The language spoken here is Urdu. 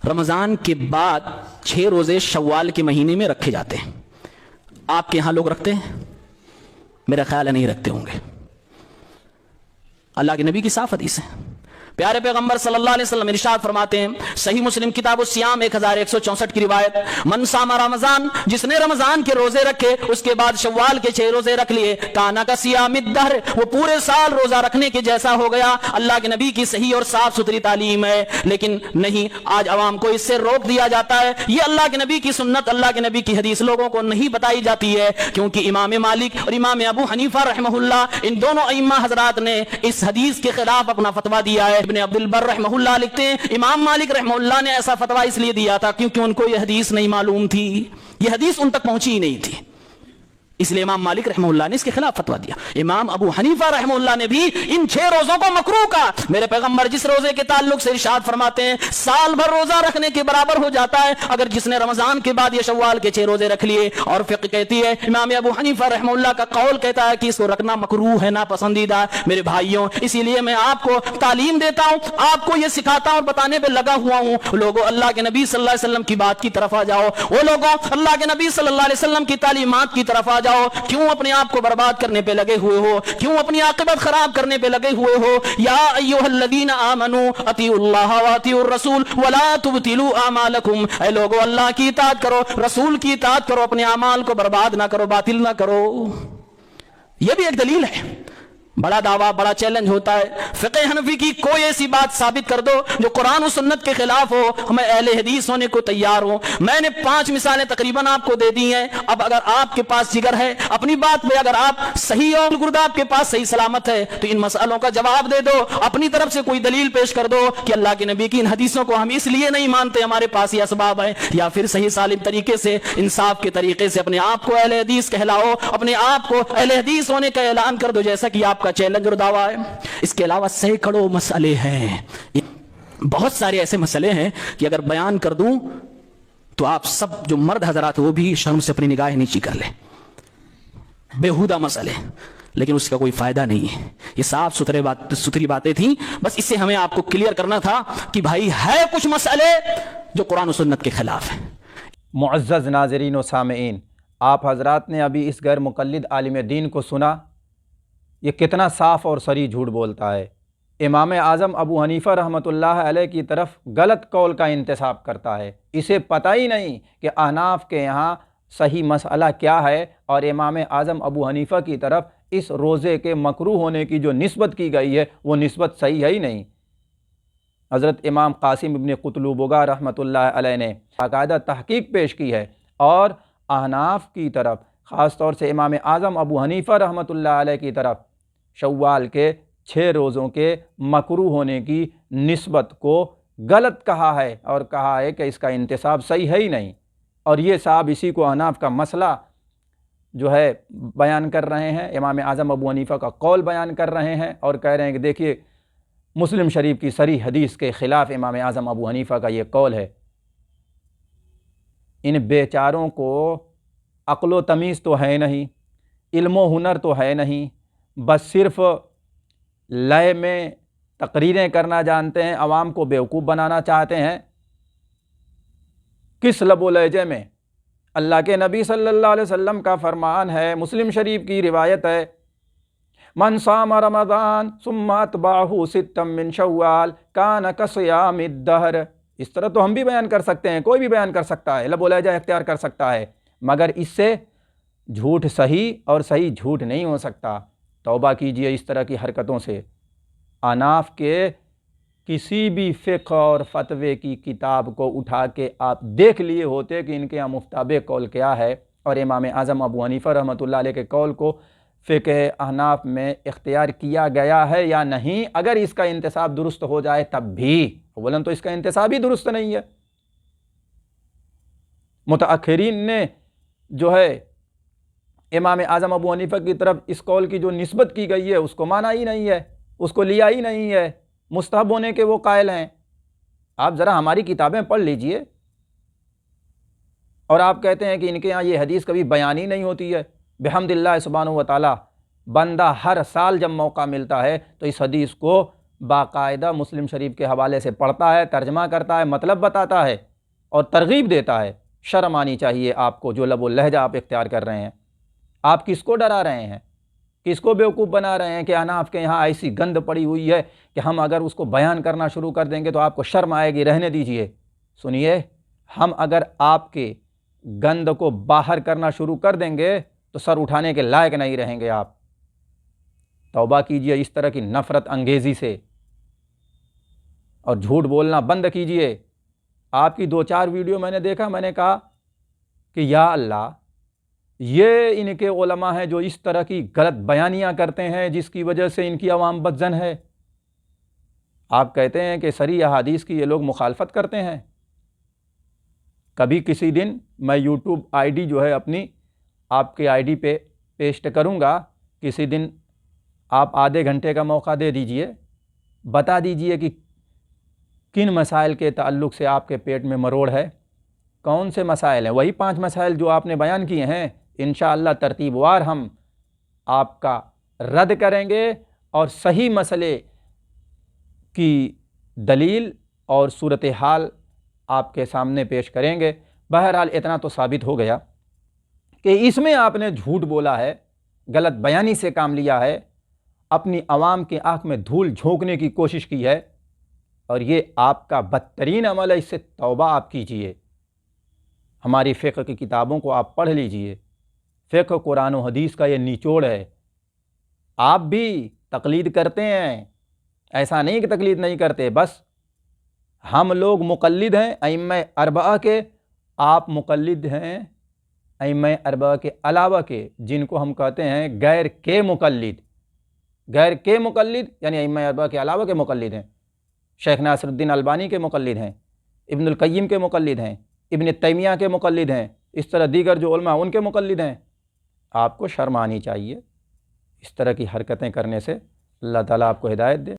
رمضان کے بعد 6 روزے شوال کے مہینے میں رکھے جاتے ہیں. آپ کے ہاں لوگ رکھتے ہیں؟ میرا خیال ہے نہیں رکھتے ہوں گے. اللہ کے نبی کی صاف حدیث ہے. پیارے پیغمبر صلی اللہ علیہ وسلم ارشاد فرماتے ہیں, صحیح مسلم کتاب الصیام 1164 کی روایت, من صام رمضان, جس نے رمضان کے روزے رکھے اس کے بعد شوال کے 6 روزے رکھ لیے, کانا کا صیام الدہر, وہ پورے سال روزہ رکھنے کے جیسا ہو گیا. اللہ کے نبی کی صحیح اور صاف ستھری تعلیم ہے, لیکن نہیں, آج عوام کو اس سے روک دیا جاتا ہے. یہ اللہ کے نبی کی سنت, اللہ کے نبی کی حدیث لوگوں کو نہیں بتائی جاتی ہے, کیونکہ امام مالک اور امام ابو حنیفہ رحمہ اللہ, ان دونوں ائمہ حضرات نے اس حدیث کے خلاف اپنا فتویٰ دیا ہے. ابن عبد البر رحمہ اللہ لکھتے ہیں, امام مالک رحمہ اللہ نے ایسا فتویٰ اس لیے دیا تھا کیونکہ ان کو یہ حدیث نہیں معلوم تھی, یہ حدیث ان تک پہنچی ہی نہیں تھی, اس لیے امام مالک رحمہ اللہ نے اس کے خلاف فتویٰ دیا. امام ابو حنیفہ رحمہ اللہ نے بھی ان 6 روزوں کو مکروہ کہا. میرے پیغمبر جس روزے کے تعلق سے ارشاد فرماتے ہیں سال بھر روزہ رکھنے کے برابر ہو جاتا ہے اگر جس نے رمضان کے بعد یہ شوال کے 6 روزے رکھ لیے. اور فقہ کہتی ہے, امام ابو حنیفہ رحمہ اللہ کا قول کہتا ہے کہ اس کو رکھنا مکروہ ہے, ناپسندیدہ ہے. میرے بھائیوں, اسی لیے میں آپ کو تعلیم دیتا ہوں, آپ کو یہ سکھاتا ہوں اور بتانے پہ لگا ہوا ہوں. لوگوں, اللہ کے نبی صلی اللہ علیہ وسلم کی بات کی طرف آ جاؤ. وہ لوگوں, اللہ کے نبی صلی اللہ علیہ وسلم کی تعلیمات کی طرف آ جاؤ. کیوں اپنے آپ کو برباد کرنے پہ لگے ہوئے ہو؟ کیوں اپنی عاقبت خراب کرنے پہ لگے ہوئے ہو؟ یا ایھا الذین آمنوا اطیعوا اللہ واطیعوا الرسول ولا تبطلوا اعمالکم, اے لوگو اللہ کی اطاعت کرو, رسول کی اطاعت کرو, اپنے اعمال کو برباد نہ کرو, باطل نہ کرو. یہ بھی ایک دلیل ہے. بڑا دعویٰ, بڑا چیلنج ہوتا ہے, فقہ حنفی کی کوئی ایسی بات ثابت کر دو جو قرآن و سنت کے خلاف ہو, میں اہل حدیث ہونے کو تیار ہوں. میں نے 5 مثالیں تقریباً آپ کو دے دی ہیں. اب اگر آپ کے پاس جگر ہے اپنی بات پہ, اگر آپ صحیح اور گردہ آپ کے پاس صحیح سلامت ہے تو ان مسئلوں کا جواب دے دو, اپنی طرف سے کوئی دلیل پیش کر دو کہ اللہ کے نبی کی ان حدیثوں کو ہم اس لیے نہیں مانتے, ہمارے پاس یہ اسباب ہیں. یا پھر صحیح سالم طریقے سے, انصاف کے طریقے سے اپنے آپ کو اہل حدیث کہلاؤ, اپنے آپ کو اہل حدیث ہونے کا اعلان کر دو, جیسا کہ آپ کا چیلنج اور دعویٰ ہے. اس کے علاوہ سینکڑوں مسئلے ہیں, بہت سارے ایسے مسئلے ہیں کہ اگر بیان کر دوں تو آپ سب جو مرد حضرات وہ بھی شرم سے اپنی نگاہ نیچی کر لیں. بےہودہ مسئلے, لیکن اس کا کوئی فائدہ نہیں ہے. یہ صاف ستھری باتیں تھیں, بس اس سے ہمیں آپ کو کلیئر کرنا تھا کہ بھائی ہے کچھ مسئلے جو قرآن و سنت کے خلاف ہیں. معزز ناظرین و سامعین, آپ حضرات نے ابھی اس غیر مقلد عالم دین کو سنا, یہ کتنا صاف اور صریح جھوٹ بولتا ہے. امام اعظم ابو حنیفہ رحمۃ اللہ علیہ کی طرف غلط قول کا انتساب کرتا ہے. اسے پتہ ہی نہیں کہ احناف کے یہاں صحیح مسئلہ کیا ہے, اور امام اعظم ابو حنیفہ کی طرف اس روزے کے مکروہ ہونے کی جو نسبت کی گئی ہے وہ نسبت صحیح ہے ہی نہیں. حضرت امام قاسم ابن قطلبغہ رحمۃ اللہ علیہ نے باقاعدہ تحقیق پیش کی ہے, اور احناف کی طرف, خاص طور سے امام اعظم ابو حنیفہ رحمۃ اللہ علیہ کی طرف شوال کے 6 روزوں کے مکروہ ہونے کی نسبت کو غلط کہا ہے, اور کہا ہے کہ اس کا انتساب صحیح ہے ہی نہیں. اور یہ صاحب اسی کو احناف کا مسئلہ جو ہے بیان کر رہے ہیں, امام اعظم ابو حنیفہ کا قول بیان کر رہے ہیں, اور کہہ رہے ہیں کہ دیکھیے مسلم شریف کی صریح حدیث کے خلاف امام اعظم ابو حنیفہ کا یہ قول ہے. ان بیچاروں کو عقل و تمیز تو ہے نہیں, علم و ہنر تو ہے نہیں, بس صرف لئے میں تقریریں کرنا جانتے ہیں, عوام کو بیوقوف بنانا چاہتے ہیں. کس لب و لہجے میں؟ اللہ کے نبی صلی اللہ علیہ وسلم کا فرمان ہے, مسلم شریف کی روایت ہے, من صام رمضان ثم اتبعہ ستا من شوال کان کصیام الدہر. اس طرح تو ہم بھی بیان کر سکتے ہیں, کوئی بھی بیان کر سکتا ہے, لب و لہجہ اختیار کر سکتا ہے, مگر اس سے جھوٹ صحیح اور صحیح جھوٹ نہیں ہو سکتا. توبہ کیجئے اس طرح کی حرکتوں سے. احناف کے کسی بھی فقہ اور فتوے کی کتاب کو اٹھا کے آپ دیکھ لیے ہوتے کہ ان کے یہاں مفتابع قول کیا ہے, اور امام اعظم ابو حنیفہ رحمۃ اللہ علیہ کے قول کو فقہ احناف میں اختیار کیا گیا ہے یا نہیں. اگر اس کا انتساب درست ہو جائے تب بھی, اولاً تو اس کا انتساب ہی درست نہیں ہے. متأخرین نے جو ہے امام اعظم ابو حنیفہ کی طرف اس قول کی جو نسبت کی گئی ہے اس کو مانا ہی نہیں ہے, اس کو لیا ہی نہیں ہے, مستحب ہونے کے وہ قائل ہیں. آپ ذرا ہماری کتابیں پڑھ لیجئے, اور آپ کہتے ہیں کہ ان کے یہاں یہ حدیث کبھی بیان ہی نہیں ہوتی ہے. بحمد اللہ سبحانہ و تعالی بندہ ہر سال جب موقع ملتا ہے تو اس حدیث کو باقاعدہ مسلم شریف کے حوالے سے پڑھتا ہے، ترجمہ کرتا ہے، مطلب بتاتا ہے اور ترغیب دیتا ہے۔ شرم آنی چاہیے آپ کو جو لب و لہجہ آپ اختیار کر رہے ہیں۔ آپ کس کو ڈرا رہے ہیں؟ کس کو بیوقوف بنا رہے ہیں کہ احناف کے یہاں ایسی گند پڑی ہوئی ہے کہ ہم اگر اس کو بیان کرنا شروع کر دیں گے تو آپ کو شرم آئے گی، رہنے دیجئے۔ سنیے، ہم اگر آپ کے گند کو باہر کرنا شروع کر دیں گے تو سر اٹھانے کے لائق نہیں رہیں گے آپ۔ توبہ کیجئے اس طرح کی نفرت انگیزی سے اور جھوٹ بولنا بند کیجئے۔ آپ کی 2-4 ویڈیو میں نے دیکھا، میں نے کہا کہ یا اللہ، یہ ان کے علماء ہیں جو اس طرح کی غلط بیانیاں کرتے ہیں جس کی وجہ سے ان کی عوام بدظن ہے۔ آپ کہتے ہیں کہ صریح احادیث کی یہ لوگ مخالفت کرتے ہیں۔ کبھی کسی دن میں یوٹیوب آئی ڈی جو ہے اپنی آپ کے آئی ڈی پہ پیسٹ کروں گا، کسی دن آپ آدھے گھنٹے کا موقع دے دیجئے، بتا دیجئے کہ کن مسائل کے تعلق سے آپ کے پیٹ میں مروڑ ہے، کون سے مسائل ہیں۔ وہی 5 مسائل جو آپ نے بیان کیے ہیں، انشاءاللہ ترتیب وار ہم آپ کا رد کریں گے اور صحیح مسئلے کی دلیل اور صورتحال آپ کے سامنے پیش کریں گے۔ بہرحال اتنا تو ثابت ہو گیا کہ اس میں آپ نے جھوٹ بولا ہے، غلط بیانی سے کام لیا ہے، اپنی عوام کی آنکھ میں دھول جھونکنے کی کوشش کی ہے، اور یہ آپ کا بدترین عمل ہے۔ اس سے توبہ آپ کیجئے۔ ہماری فقہ کی کتابوں کو آپ پڑھ لیجئے۔ فقہ قرآن و حدیث کا یہ نچوڑ ہے۔ آپ بھی تقلید کرتے ہیں، ایسا نہیں کہ تقلید نہیں کرتے، بس ہم لوگ مقلد ہیں ائمہ اربعہ کے، آپ مقلد ہیں ائمہ اربعہ کے علاوہ کے، جن کو ہم کہتے ہیں غیر کے مقلد۔ غیر کے مقلد یعنی ائمہ اربعہ کے علاوہ کے مقلد ہیں۔ شیخ ناصر الدین البانی کے مقلد ہیں، ابن القیم کے مقلد ہیں، ابن تیمیہ کے مقلد ہیں، اس طرح دیگر جو علماء ان کے مقلد ہیں۔ آپ کو شرم آنی چاہیے اس طرح کی حرکتیں کرنے سے۔ اللہ تعالیٰ آپ کو ہدایت دے۔